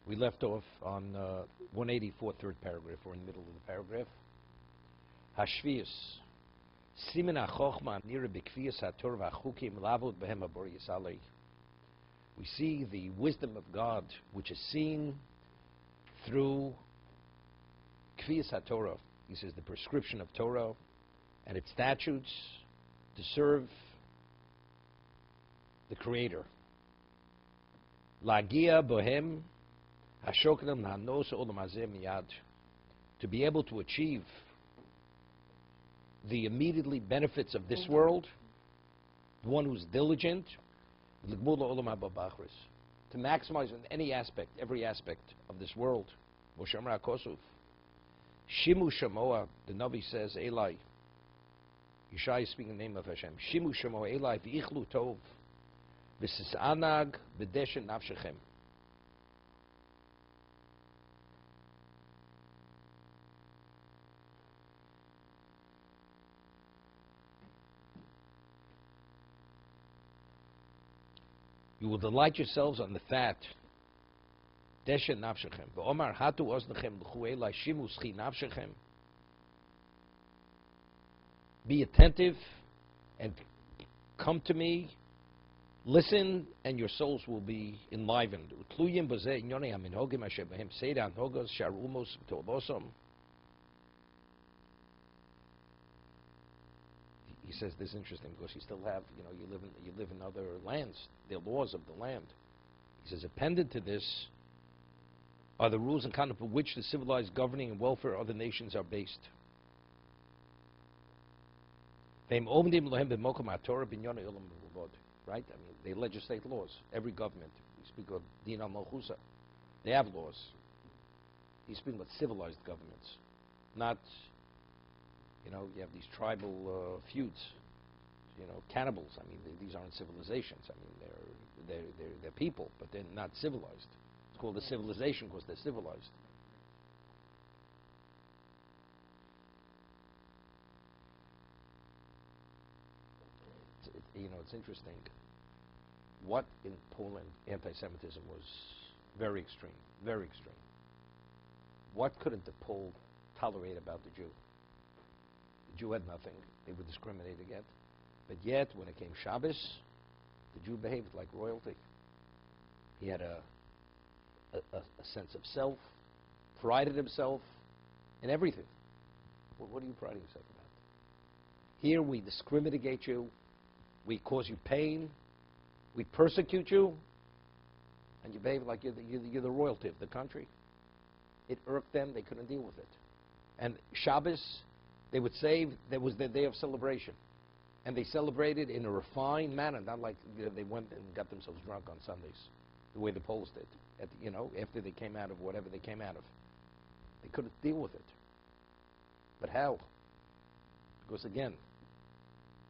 We left off on 184, third paragraph. We're in the middle of the paragraph. Hashvius. Simen ha-chochma nira b'kviyas ha-Torah v'chukim lavod b'hem abor yisalei. We see the wisdom of God, which is seen through kviyas ha-Torah. He says the prescription of Torah and its statutes to serve the Creator. Lagia bohem hashoknam nanos olam hazeh miyad, to be able to achieve the immediately benefits of this world, the one who's diligent, to maximize in any aspect, every aspect of this world. Shimu Shamoa, the Navi says, Eli, Yeshai is speaking in the name of Hashem. Shimu Shamoa Eli v'ichlu tov v'sisanag b'deshen nafshechem. You will delight yourselves on the fat. Deshen nafshechem. V'omar hatu oznechem l'chu Eli shimu schi nafshechem. Be attentive and come to me. Listen, and your souls will be enlivened. He says this is interesting because you still have, you live in other lands, the laws of the land. He says, appended to this are the rules and conduct for which the civilized governing and welfare of other nations are based. Right? I mean, they legislate laws. Every government. We speak of Din al-Malchusa. They have laws. He's speaking about civilized governments. Not, you have these tribal feuds. Cannibals. I mean, these aren't civilizations. I mean, they're people, but they're not civilized. It's called a civilization because they're civilized. It's interesting. What in Poland anti-Semitism was very extreme, very extreme. What couldn't the Pole tolerate about the Jew? The Jew had nothing. They were discriminated against. But yet, when it came Shabbos, the Jew behaved like royalty. He had a sense of self, prided himself in everything. What are you priding yourself about? Here we discriminate you. We cause you pain, we persecute you, and you behave like you're the royalty of the country. It irked them, they couldn't deal with it. And Shabbos, they would say that was their day of celebration. And they celebrated in a refined manner, not like they went and got themselves drunk on Sundays, the way the Poles did, after they came out of whatever they came out of. They couldn't deal with it. But how? Because again,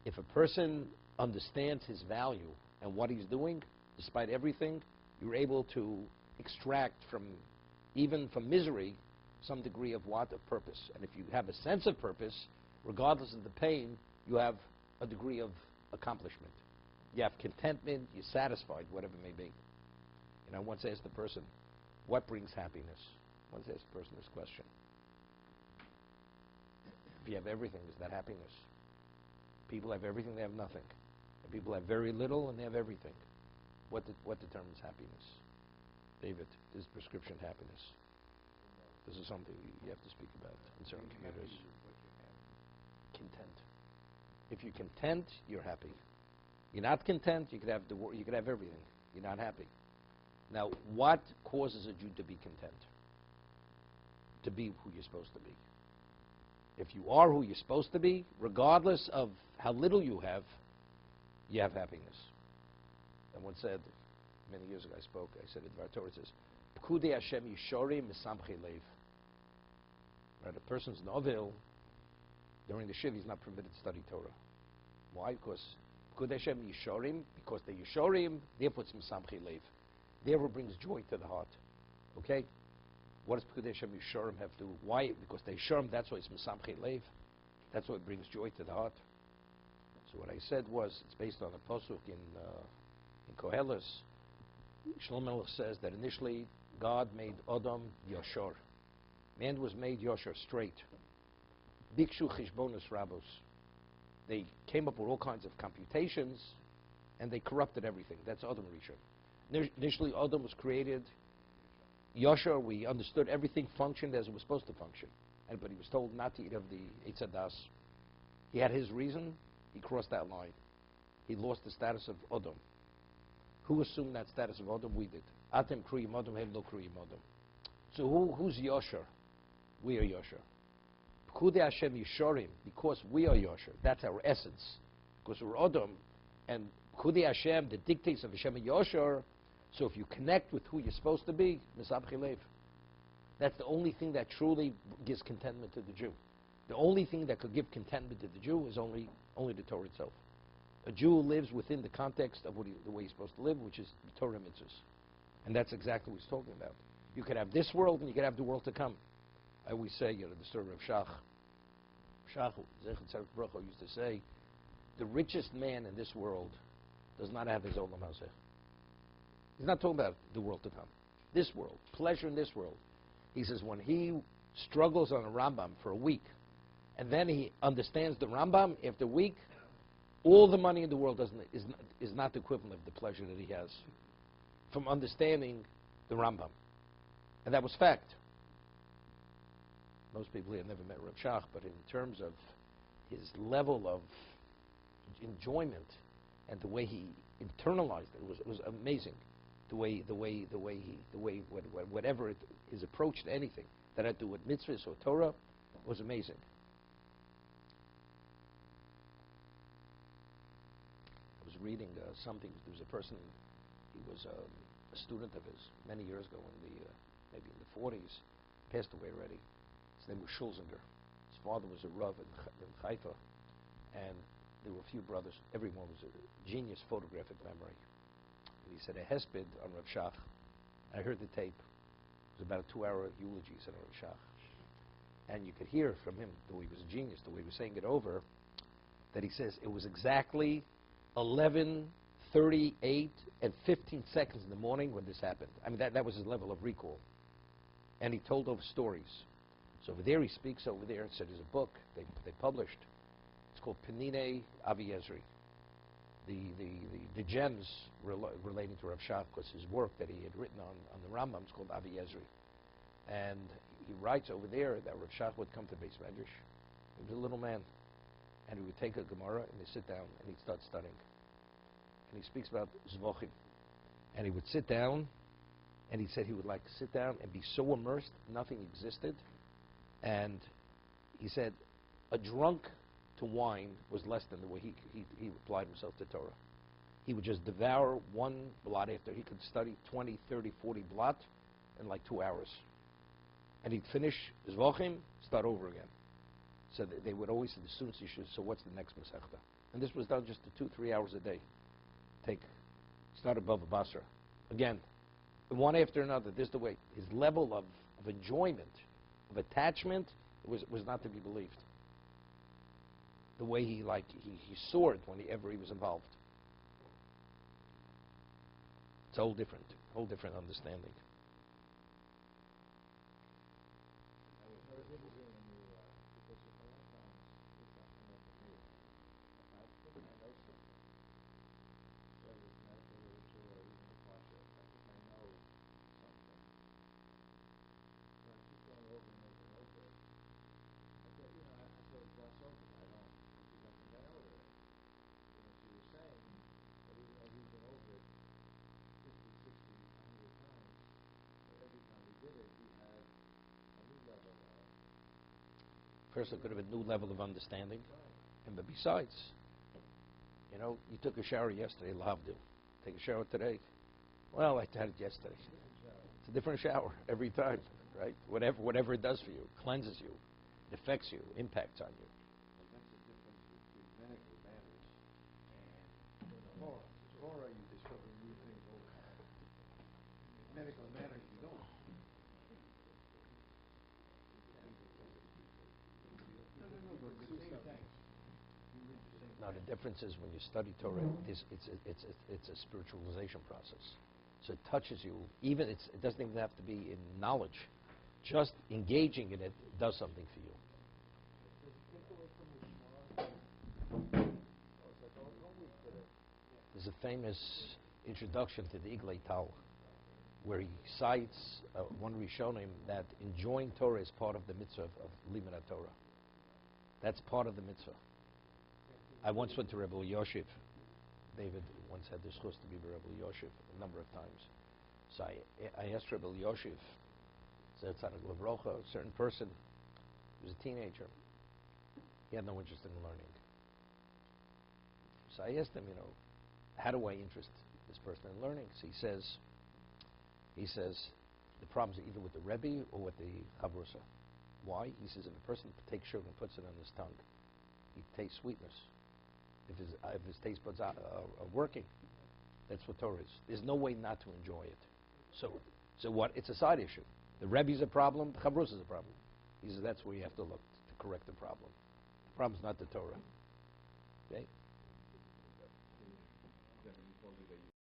if a person understands his value and what he's doing, despite everything, you're able to extract even from misery, some degree of what? Of purpose. And if you have a sense of purpose, regardless of the pain, you have a degree of accomplishment. You have contentment, you're satisfied, whatever it may be. I once asked the person, what brings happiness? Once asked the person this question. If you have everything, is that happiness? People have everything, they have nothing. People have very little and they have everything. What determines happiness? David, this is prescription happiness. This is something you have to speak about in certain communities. Content. If you're content, you're happy. You're not content, you could have everything. You're not happy. Now, what causes a Jew to be content? To be who you're supposed to be. If you are who you're supposed to be, regardless of how little you have happiness. Someone said, many years ago I said in the Torah, it says, P'kudei Hashem yishorim misamchei leiv. Right, a person's novel, during the Shiv, he's not permitted to study Torah. Why? Because P'kudei Hashem yishorim, because the yishorim, therefore it's misamchei leiv. Therefore brings joy to the heart. Okay? What does P'kudei Hashem yishorim have to do? Why? Because the yishorim, that's why it's misamchei leiv. That's why it brings joy to the heart. So what I said was, it's based on a pasuk in Koheles. Shlomo Melech says that initially God made Adam Yashar. Man was made Yashar, straight. Bikshu Chishbonos Rabos. They came up with all kinds of computations, and they corrupted everything. That's Adam Rishon. Initially, Adam was created Yashar. We understood everything functioned as it was supposed to function. But he was told not to eat of the Eitz Hadas. He had his reason. He crossed that line. He lost the status of Adam. Who assumed that status of Adam? We did. Atem kriyim Adam, hem lo kriyim Adam. So who's Yashar? We are Yashar. B'kudei Hashem Yisharim, because we are Yashar. That's our essence. Because we're Adam, and B'kudei Hashem, the dictates of Hashem, are Yashar. So if you connect with who you're supposed to be, Misabchi Lev. That's the only thing that truly gives contentment to the Jew. The only thing that could give contentment to the Jew is only the Torah itself. A Jew lives within the context of the way he's supposed to live, which is the Torah mitzvahs. And that's exactly what he's talking about. You could have this world, and you could have the world to come. I always say, the story of Shach. Shach, Zechet Tzedek Baruch used to say, the richest man in this world does not have his olam hazeh. He's not talking about the world to come. This world, pleasure in this world. He says when he struggles on a Rambam for a week, and then he understands the Rambam after a week, all the money in the world is not the equivalent of the pleasure that he has from understanding the Rambam. And that was fact. Most people here never met Reb Shach, but in terms of his level of enjoyment and the way he internalized it was amazing. Whatever his approach to anything that had to do with mitzvahs or Torah was amazing. I was reading something. There was a person. He was a student of his many years ago, maybe in the 40s. Passed away already. His name was Schulzinger. His father was a Rav in Haifa, and there were a few brothers. Everyone was a genius photographic memory. And he said a hesped on Rav Shach. I heard the tape. It was about a 2-hour eulogy on Rav Shach. And you could hear from him, though he was a genius, the way he was saying it over, that he says it was exactly 11:38 and 15 seconds in the morning when this happened. I mean, that was his level of recall. And he told over stories. So over there, he speaks over there and said there's a book they published. It's called Penine Avi Ezri. The gems relating to Rav Shach was his work that he had written on the Rambam. It's called Avi Ezri. And he writes over there that Rav Shach would come to Beis Medrash. He was a little man. And he would take a Gemara and he'd sit down and he'd start studying. And he speaks about Zvochim. And he would sit down, and he said he would like to sit down and be so immersed, nothing existed. And he said a drunk to wine was less than the way he applied himself to Torah. He would just devour one blot after. He could study 20, 30, 40 blot in like 2 hours. And he'd finish Zvochim, start over again. So they would always say, the students issue, so what's the next Masechta? And this was done just 2-3 hours a day. Start above a Basra. Again, one after another, this is the way. His level of enjoyment, of attachment, was not to be believed. The way he soared whenever he was involved. It's a whole different understanding. First, it could have a new level of understanding. But besides, you took a shower yesterday, lavdu. Take a shower today. Well, I had it yesterday. It's a different shower every time, right? Whatever it does for you, cleanses you, it affects you, impacts on you. That's the difference between medical matters and Torah. Torah, you discover new things all the time. Medical matters, you don't. But the same thing. You read the same Now, the difference is when you study Torah, it's a spiritualization process. So it touches you. Even it doesn't even have to be in knowledge. Just engaging in it does something for you. Does it take away from the Shema? Oh, it's like, don't wait for that. There's a famous introduction to the Iglei Tal, where he cites one Rishonim that enjoying Torah is part of the mitzvah of Limud Torah. That's part of the mitzvah. I once went to Rebbe Yoshev. David once had the chus to be with Rebbe Yoshev a number of times. So I asked Rebbe Yoshev, a certain person, he was a teenager. He had no interest in learning. So I asked him, how do I interest this person in learning? So he says, the problems are either with the Rebbe or with the Chavrusa. Why? He says, if a person takes sugar and puts it on his tongue, he tastes sweetness. If his taste buds are working, that's what Torah is. There's no way not to enjoy it. So what? It's a side issue. The Rebbe's a problem, the Chavrusa is a problem. He says that's where you have to look to correct the problem. The problem's not the Torah.